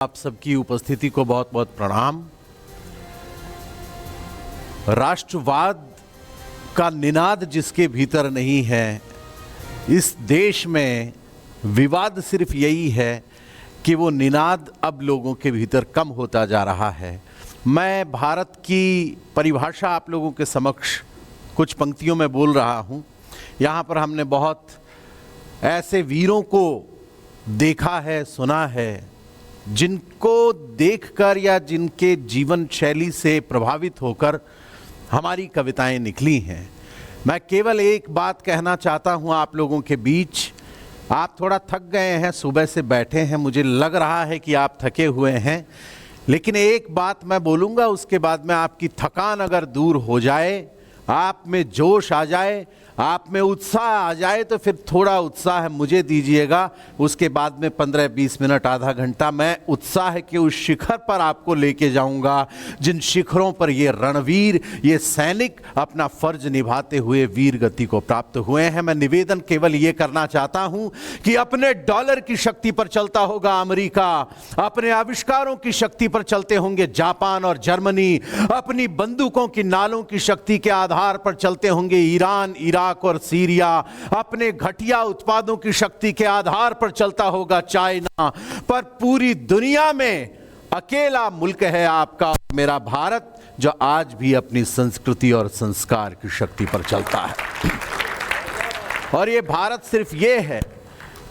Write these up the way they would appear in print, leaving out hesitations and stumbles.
आप सबकी उपस्थिति को बहुत बहुत प्रणाम। राष्ट्रवाद का निनाद जिसके भीतर नहीं है, इस देश में विवाद सिर्फ यही है कि वो निनाद अब लोगों के भीतर कम होता जा रहा है। मैं भारत की परिभाषा आप लोगों के समक्ष कुछ पंक्तियों में बोल रहा हूँ। यहाँ पर हमने बहुत ऐसे वीरों को देखा है, सुना है, जिनको देखकर या जिनके जीवन शैली से प्रभावित होकर हमारी कविताएं निकली हैं। मैं केवल एक बात कहना चाहता हूं आप लोगों के बीच। आप थोड़ा थक गए हैं, सुबह से बैठे हैं, मुझे लग रहा है कि आप थके हुए हैं, लेकिन एक बात मैं बोलूँगा, उसके बाद में आपकी थकान अगर दूर हो जाए, आप में जोश आ जाए, आप में उत्साह आ जाए, तो फिर थोड़ा उत्साह मुझे दीजिएगा। उसके बाद में 15-20 मिनट, आधा घंटा मैं उत्साह के उस शिखर पर आपको लेके जाऊंगा जिन शिखरों पर ये रणवीर, ये सैनिक अपना फर्ज निभाते हुए वीर गति को प्राप्त हुए हैं। मैं निवेदन केवल ये करना चाहता हूं कि अपने डॉलर की शक्ति पर चलता होगा अमेरिका, अपने आविष्कारों की शक्ति पर चलते होंगे जापान और जर्मनी, अपनी बंदूकों की नालों की शक्ति के आधार पर चलते होंगे ईरान, इराक और सीरिया, अपने घटिया उत्पादों की शक्ति के आधार पर चलता होगा चाइना, पर पूरी दुनिया में अकेला मुल्क है आपका मेरा भारत, जो आज भी अपनी संस्कृति और संस्कार की शक्ति पर चलता है। और ये भारत सिर्फ ये है।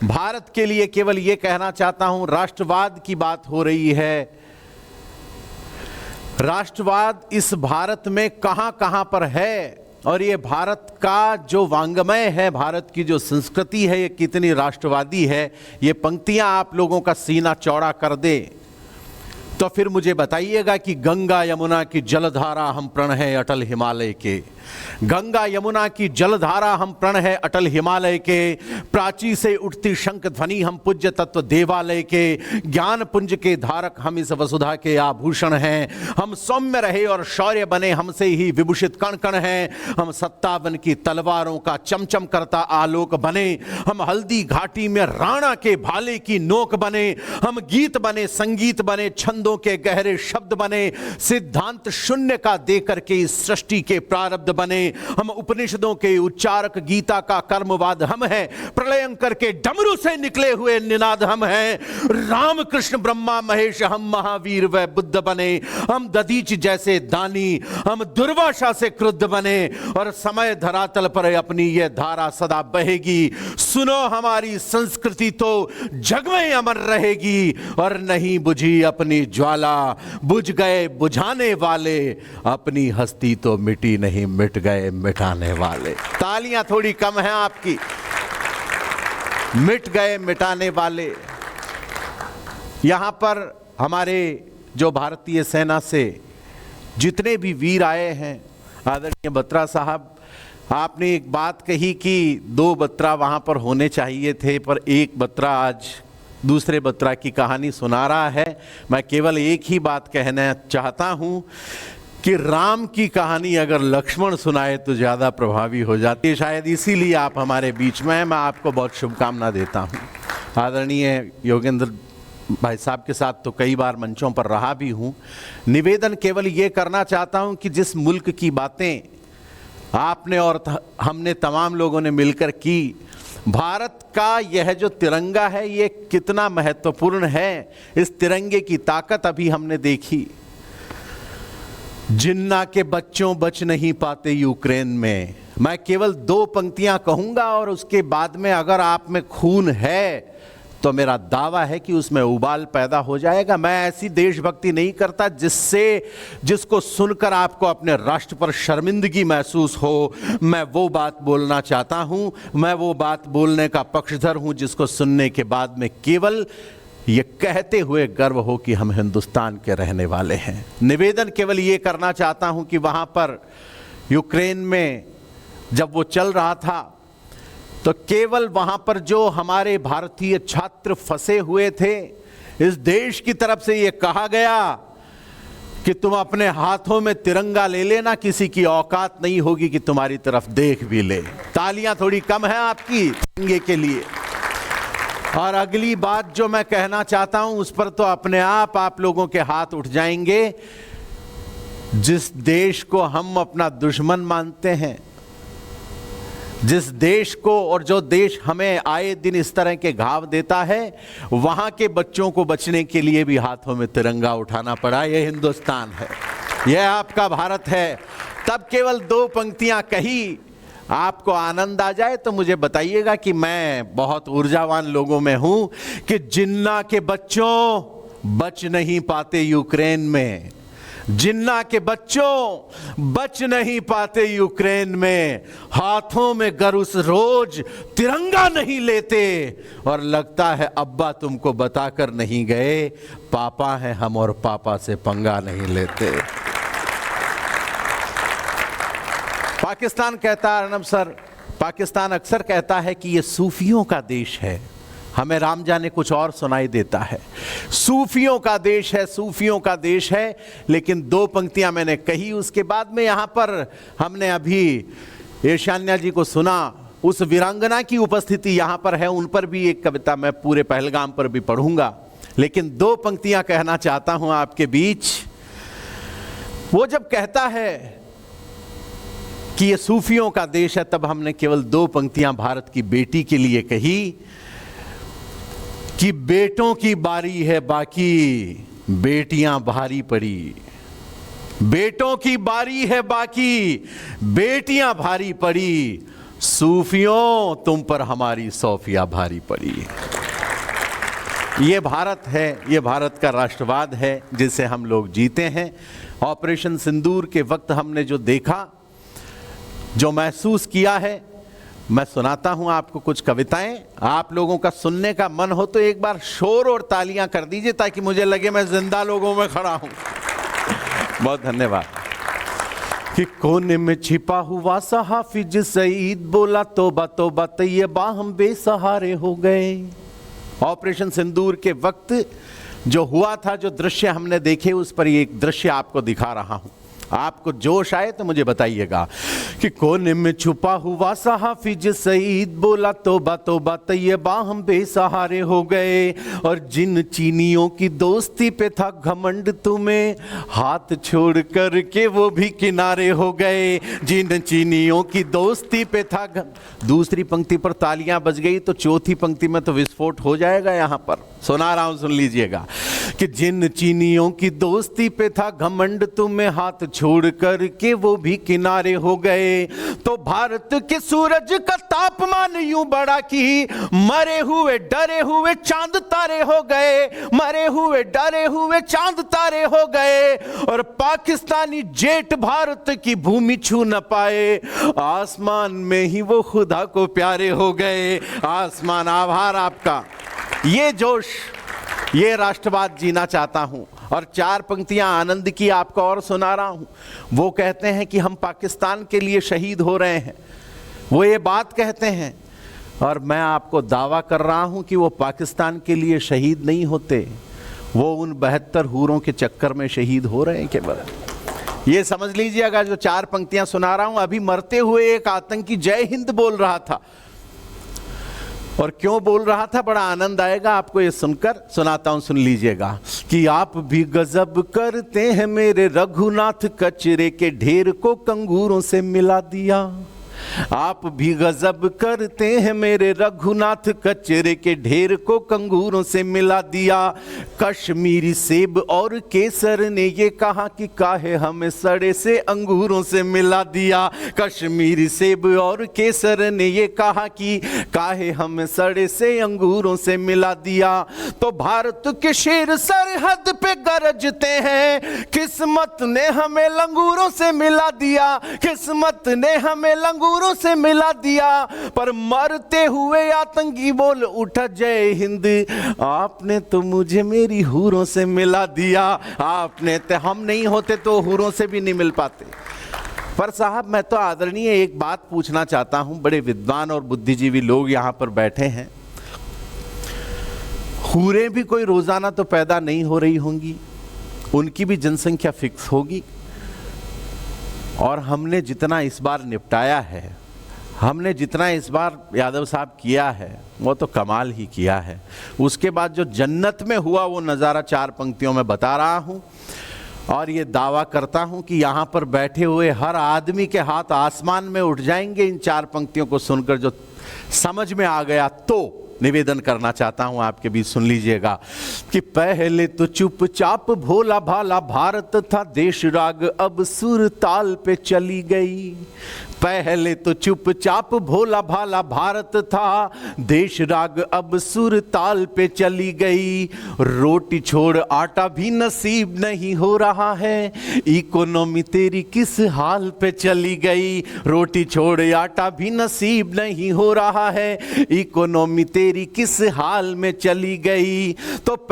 भारत के लिए केवल ये कहना चाहता हूं, राष्ट्रवाद की बात हो रही है। राष्ट्रवाद इस भारत में कहां कहां पर है, और ये भारत का जो वांग्मय है, भारत की जो संस्कृति है, ये कितनी राष्ट्रवादी है। ये पंक्तियां आप लोगों का सीना चौड़ा कर दे तो फिर मुझे बताइएगा कि गंगा यमुना की जलधारा हम प्रण है अटल हिमालय के, गंगा यमुना की जलधारा हम प्रण है अटल हिमालय के, प्राची से उठती शंख ध्वनि हम पूज्य तत्व देवालय के, ज्ञान पुंज के धारक हम इस वसुधा के आभूषण हैं, हम सौम्य रहे और शौर्य बने हमसे ही विभूषित कण कण हैं, हम 57 की तलवारों का चमचम करता आलोक बने, हम हल्दी घाटी में राणा के भाले की नोक बने, हम गीत बने, संगीत बने, छंदों के गहरे शब्द बने, सिद्धांत शून्य का देकर के इस सृष्टि के प्रारब्ध बने, हम उपनिषदों के उच्चारक, गीता का कर्मवाद हम हैं, प्रलयंकर के डमरू से निकले हुए निनाद हम हैं, राम कृष्ण ब्रह्मा महेश हम महावीर व बुद्ध बने, हम दधीच जैसे दानी, हम दुर्वासा से क्रुद्ध बने, और समय धरातल पर अपनी यह धारा सदा बहेगी। सुनो हमारी संस्कृति तो जग में अमर रहेगी, और नहीं बुझी अपनी ज्वाला, बुझ गए बुझाने वाले, अपनी हस्ती तो मिटी नहीं, मिट गए मिटाने वाले। तालियां थोड़ी कम हैं आपकी। मिट गए मिटाने वाले। यहां पर हमारे जो भारतीय सेना से जितने भी वीर आए हैं, आदरणीय बत्रा साहब, आपने एक बात कही कि 2 बत्रा वहां पर होने चाहिए थे, पर एक बत्रा आज दूसरे बत्रा की कहानी सुना रहा है। मैं केवल एक ही बात कहना चाहता हूं कि राम की कहानी अगर लक्ष्मण सुनाए तो ज़्यादा प्रभावी हो जाती है। शायद इसीलिए आप हमारे बीच में हैं। मैं आपको बहुत शुभकामना देता हूं। आदरणीय योगेंद्र भाई साहब के साथ तो कई बार मंचों पर रहा भी हूं। निवेदन केवल ये करना चाहता हूं कि जिस मुल्क की बातें आपने और हमने तमाम लोगों ने मिलकर की, भारत का यह जो तिरंगा है ये कितना महत्वपूर्ण है, इस तिरंगे की ताकत अभी हमने देखी। जिन्ना के बच्चों बच नहीं पाते यूक्रेन में। मैं केवल 2 पंक्तियां कहूंगा, और उसके बाद में अगर आप में खून है तो मेरा दावा है कि उसमें उबाल पैदा हो जाएगा। मैं ऐसी देशभक्ति नहीं करता जिसको सुनकर आपको अपने राष्ट्र पर शर्मिंदगी महसूस हो। मैं वो बात बोलना चाहता हूं, मैं वो बात बोलने का पक्षधर हूं जिसको सुनने के बाद में केवल ये कहते हुए गर्व हो कि हम हिंदुस्तान के रहने वाले हैं। निवेदन केवल ये करना चाहता हूं कि वहां पर यूक्रेन में जब वो चल रहा था, तो केवल वहां पर जो हमारे भारतीय छात्र फंसे हुए थे, इस देश की तरफ से ये कहा गया कि तुम अपने हाथों में तिरंगा ले लेना, किसी की औकात नहीं होगी कि तुम्हारी तरफ देख भी ले। तालियां थोड़ी कम है आपकी तिरंगे के लिए। और अगली बात जो मैं कहना चाहता हूं उस पर तो अपने आप लोगों के हाथ उठ जाएंगे। जिस देश को हम अपना दुश्मन मानते हैं, जिस देश को और जो देश हमें आए दिन इस तरह के घाव देता है, वहां के बच्चों को बचने के लिए भी हाथों में तिरंगा उठाना पड़ा। यह हिंदुस्तान है, यह आपका भारत है। तब केवल 2 पंक्तियां कही, आपको आनंद आ जाए तो मुझे बताइएगा कि मैं बहुत ऊर्जावान लोगों में हूं कि जिन्ना के बच्चों बच नहीं पाते यूक्रेन में, जिन्ना के बच्चों बच नहीं पाते यूक्रेन में, हाथों में गरुस रोज तिरंगा नहीं लेते, और लगता है अब्बा तुमको बताकर नहीं गए, पापा हैं हम और पापा से पंगा नहीं लेते। पाकिस्तान कहता है, अर्नब सर, पाकिस्तान अक्सर कहता है कि ये सूफियों का देश है। हमें राम जाने कुछ और सुनाई देता है। सूफियों का देश है, सूफियों का देश है। लेकिन 2 पंक्तियां मैंने कही, उसके बाद में यहां पर हमने अभी ईशान्या जी को सुना, उस वीरांगना की उपस्थिति यहां पर है, उन पर भी एक कविता मैं पूरे पहलगाम पर भी पढ़ूंगा। लेकिन 2 पंक्तियां कहना चाहता हूं आपके बीच। वो जब कहता है कि ये सूफियों का देश है, तब हमने केवल 2 पंक्तियां भारत की बेटी के लिए कही कि बेटों की बारी है बाकी बेटियां भारी पड़ी, बेटों की बारी है बाकी बेटियां भारी पड़ी, सूफियों तुम पर हमारी सौफिया भारी पड़ी। ये भारत है, ये भारत का राष्ट्रवाद है जिसे हम लोग जीते हैं। ऑपरेशन सिंदूर के वक्त हमने जो देखा, जो महसूस किया है, मैं सुनाता हूं आपको कुछ कविताएं। आप लोगों का सुनने का मन हो तो एक बार शोर और तालियां कर दीजिए ताकि मुझे लगे मैं जिंदा लोगों में खड़ा हूं। बहुत धन्यवाद। कि कोने में छिपा हुआ सा हाफिज सईद बोला तौबा तौबा तैयबा हम बेसहारे हो गए। ऑपरेशन सिंदूर के वक्त जो हुआ था, जो दृश्य हमने देखे, उस पर एक दृश्य आपको दिखा रहा हूं। आपको जोश आए तो मुझे बताइएगा। कि कोने में छुपा हुआ सा हाफिज सईद बोला तौबा तौबा तैयबा हम बेसहारे हो गए, और जिन चीनियों की दोस्ती पे था घमंड तुम्हें हाथ छोड़ कर के वो भी किनारे हो गए, जिन चीनियों की दोस्ती पे था। दूसरी पंक्ति पर तालियां बज गई तो चौथी पंक्ति में तो विस्फोट हो जाएगा। यहां पर सुना रहा हूं, सुन लीजिएगा। कि जिन चीनियों की दोस्ती पे था घमंड तुम्हें हाथ छोड़ कर के वो भी किनारे हो गए, तो भारत के सूरज का तापमान यूं बढ़ा कि मरे हुए डरे हुए चांद तारे हो गए, मरे हुए डरे हुए चांद तारे हो गए, और पाकिस्तानी जेट भारत की भूमि छू न पाए, आसमान में ही वो खुदा को प्यारे हो गए। आसमान, आभार आपका। ये जोश, ये राष्ट्रवाद जीना चाहता हूं। और 4 पंक्तियां आनंद की आपको और सुना रहा हूं। वो कहते हैं कि हम पाकिस्तान के लिए शहीद हो रहे हैं, वो ये बात कहते हैं, और मैं आपको दावा कर रहा हूं कि वो पाकिस्तान के लिए शहीद नहीं होते, वो उन 72 हूरों के चक्कर में शहीद हो रहे हैं केवल। ये समझ लीजिएगा। जो 4 पंक्तियां सुना रहा हूं, अभी मरते हुए एक आतंकी जय हिंद बोल रहा था, और क्यों बोल रहा था बड़ा आनंद आएगा आपको ये सुनकर। सुनाता हूं, सुन लीजिएगा। कि आप भी गजब करते हैं मेरे रघुनाथ, कचरे के ढेर को कंगूरों से मिला दिया। आप भी गजब करते हैं मेरे रघुनाथ, कचरे के ढेर को कंगूरों से मिला दिया। कश्मीरी सेब और केसर ने ये कहा कि काहे हमें सड़े से अंगूरों से मिला दिया। कश्मीरी सेब और केसर ने ये कहा कि काहे हमें सड़े से अंगूरों से मिला दिया। तो भारत के शेर सरहद पे गरजते हैं, किस्मत ने हमें लंगूरों से मिला दिया, किस्मत ने हमें लंगूरों से मिला दिया। पर मरते हुए आतंकी बोल उठा जय हिंद, आपने तो मुझे मेरी हूरों से मिला दिया। आपने तो, हम नहीं होते तो हूरों से भी नहीं मिल पाते। पर साहब, मैं तो आदरणीय एक बात पूछना चाहता हूं, बड़े विद्वान और बुद्धिजीवी लोग यहां पर बैठे हैं। हूरें भी कोई रोजाना तो पैदा नहीं हो रही होंगी, उनकी भी जनसंख्या फिक्स होगी। और हमने जितना इस बार निपटाया है, हमने जितना इस बार यादव साहब किया है वो तो कमाल ही किया है। उसके बाद जो जन्नत में हुआ वो नज़ारा 4 पंक्तियों में बता रहा हूँ, और ये दावा करता हूँ कि यहाँ पर बैठे हुए हर आदमी के हाथ आसमान में उठ जाएंगे इन 4 पंक्तियों को सुनकर। जो समझ में आ गया तो निवेदन करना चाहता हूं आपके बीच, सुन लीजिएगा कि पहले तो चुपचाप भोला भाला भारत था, देश राग अब सुर ताल पे चली गई। पहले तो चुपचाप भोला भाला भारत था, देश राग अब सुर ताल पे चली गई। रोटी छोड़ आटा भी नसीब नहीं हो रहा है, इकोनॉमी तेरी किस हाल पे चली गई। रोटी छोड़ आटा भी नसीब नहीं हो रहा है, इकोनॉमी तेरी किस हाल में चली गई। तो